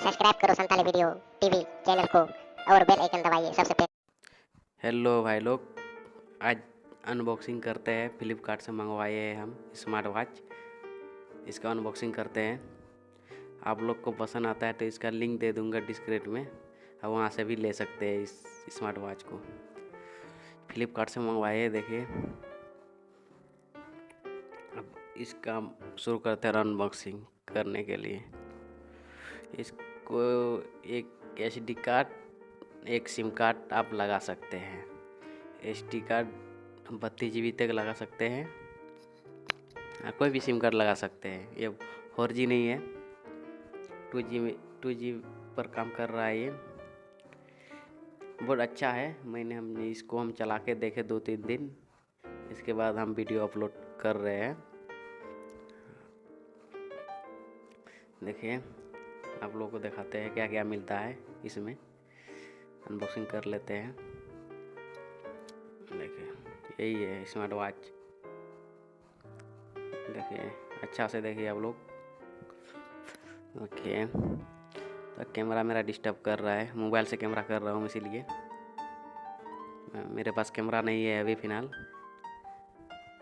Subscribe करो Santali video TV channel को और बेल आइकन दबाइए सबसे पहले। हेलो भाई लोग, आज अनबॉक्सिंग करते हैं। फ्लिपकार्ट से मंगवाए हैं हम स्मार्ट वॉच। इसका अनबॉक्सिंग करते हैं। आप लोग को पसंद आता है तो इसका लिंक दे दूंगा डिस्क्रिप्शन में, और वहाँ से भी ले सकते हैं इस स्मार्ट वॉच को। फ्लिपकार्ट से मंगवाए हैं, देखिए। अब इसका शुरू करते हैं अनबॉक्सिंग करने के लिए। इसको एक SD कार्ड, एक सिम कार्ड आप लगा सकते हैं। SD कार्ड 32 GB तक लगा सकते हैं, कोई भी सिम कार्ड लगा सकते हैं। ये 4G नहीं है, 2G पर काम कर रहा है। ये बहुत अच्छा है। हमने इसको चला के देखे 2-3 दिन, इसके बाद हम वीडियो अपलोड कर रहे हैं। देखिए, आप लोगों को दिखाते हैं क्या क्या मिलता है इसमें। अनबॉक्सिंग कर लेते हैं। देखिए, यही है स्मार्ट वॉच। देखिए, अच्छा से देखिए आप लोग। ओके, तो कैमरा मेरा डिस्टर्ब कर रहा है, मोबाइल से कैमरा कर रहा हूँ, इसीलिए मेरे पास कैमरा नहीं है अभी फ़िलहाल।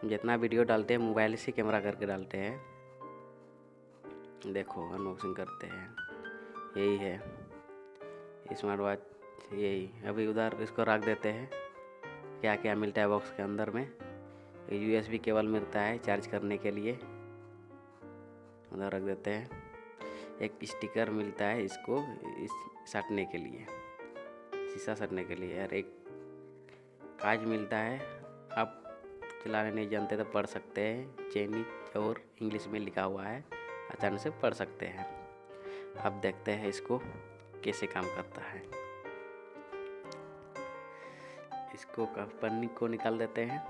जितना वीडियो डालते हैं मोबाइल से कैमरा करके डालते हैं। देखो, अनबॉक्सिंग करते हैं। यही है स्मार्ट वॉच, यही। अभी उधर इसको रख देते हैं। क्या क्या मिलता है बॉक्स के अंदर में। USB केबल मिलता है चार्ज करने के लिए, उधर रख देते हैं। एक स्टिकर मिलता है इसको साटने के लिए, शीशा साटने के लिए। और एक काज मिलता है, आप चलाने नहीं जानते तो पढ़ सकते हैं। चाइनीज और इंग्लिश में लिखा हुआ है, आसानी से पढ़ सकते हैं। अब देखते हैं इसको कैसे काम करता है। इसको पन्नी को निकाल देते हैं।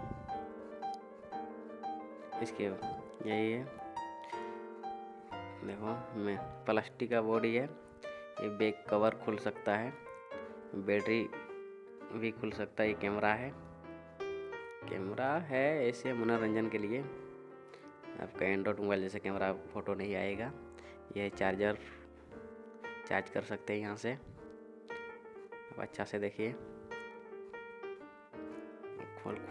इसके यही है, देखो, मैं प्लास्टिक का बॉडी है। ये बैक कवर खुल सकता है, बैटरी भी खुल सकता है। ये कैमरा है ऐसे मनोरंजन के लिए। आपका एंड्रॉइड मोबाइल जैसे कैमरा फ़ोटो नहीं आएगा। यह चार्जर, चार्ज कर सकते हैं यहाँ से। अब अच्छा से देखिए,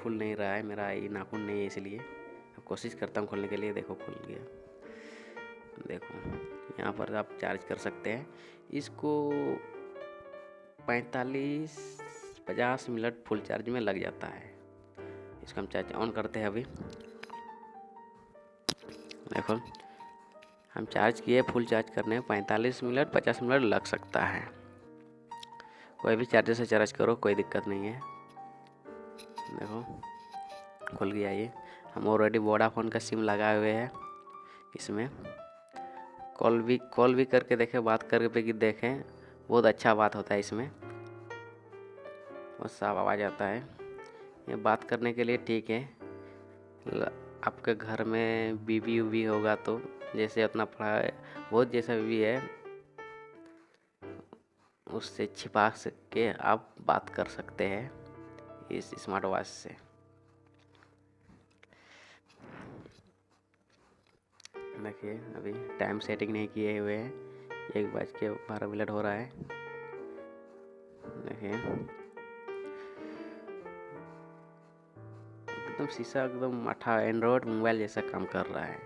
खुल नहीं रहा है, मेरा ये नाखून नहीं है, इसलिए अब कोशिश करता हूँ खोलने के लिए। देखो, खुल गया। देखो, यहाँ पर आप चार्ज कर सकते हैं इसको। 45-50 मिनट फुल चार्ज में लग जाता है। इसको हम चार्ज ऑन करते हैं अभी। देखो, हम चार्ज किए। फुल चार्ज करने में 45 मिनट 50 मिनट लग सकता है। कोई भी चार्जर से चार्ज करो, कोई दिक्कत नहीं है। देखो, खुल गया ये। हम ऑलरेडी वोडाफोन का सिम लगाए हुए हैं इसमें। कॉल भी करके देखें, बात करके भी देखें, बहुत अच्छा बात होता है इसमें, बहुत साफ आवाज़ आता है। ये बात करने के लिए ठीक है। आपके घर में बीबी उबी होगा तो जैसे अपना पढ़ा है, बहुत जैसा भी है, उससे छिपा के आप बात कर सकते हैं इस स्मार्ट वॉच से। देखिए, अभी टाइम सेटिंग नहीं किए हुए हैं, 1:12 हो रहा है। देखिए, एकदम शीशा एकदम अच्छा, एंड्रॉयड मोबाइल जैसा काम कर रहा है।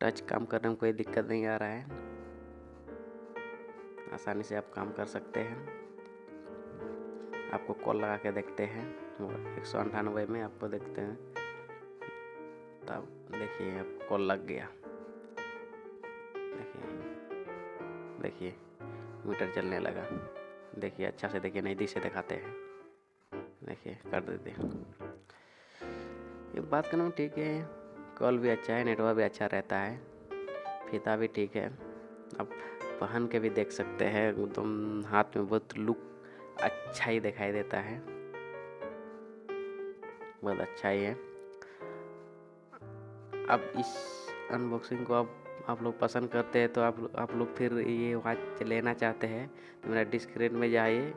टच काम करने में कोई दिक्कत नहीं आ रहा है, आसानी से आप काम कर सकते हैं। आपको कॉल लगा के देखते हैं, 198 में आपको देखते हैं। तब देखिए, अब कॉल लग गया। देखिए, मीटर चलने लगा। देखिए, अच्छा से देखिए, नज़दीक से दिखाते हैं। देखिए, कर देते हैं। ये बात करने में ठीक है, कॉल भी अच्छा है, नेटवर्क भी अच्छा रहता है, फीता भी ठीक है। अब पहन के भी देख सकते हैं, एकदम हाथ में बहुत लुक अच्छा ही दिखाई देता है, बहुत अच्छा ही है। अब इस अनबॉक्सिंग को आप लोग पसंद करते हैं तो आप लोग फिर ये वॉच लेना चाहते हैं तो मेरा डिस्क्रिप्शन में जाइए,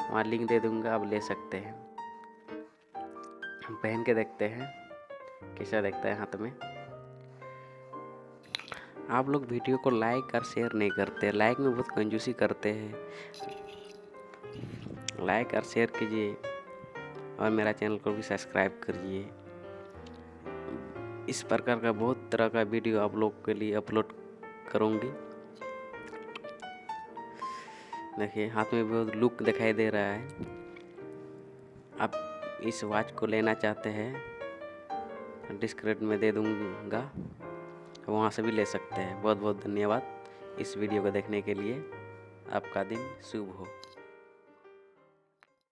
वहाँ लिंक दे दूँगा, आप ले सकते हैं। हम पहन के देखते हैं कैसा दिखता है हाथ में। आप लोग वीडियो को लाइक और शेयर नहीं करते, लाइक में बहुत कंजूसी करते हैं। लाइक और शेयर कीजिए और मेरा चैनल को भी सब्सक्राइब करिए। इस प्रकार का बहुत तरह का वीडियो आप लोग के लिए अपलोड करूँगी। देखिए हाथ में बहुत लुक दिखाई दे रहा है। आप इस वॉच को लेना चाहते हैं, डिस्क्रिप्शन में दे दूँगा, वहाँ से भी ले सकते हैं। बहुत बहुत धन्यवाद इस वीडियो को देखने के लिए। आपका दिन शुभ हो।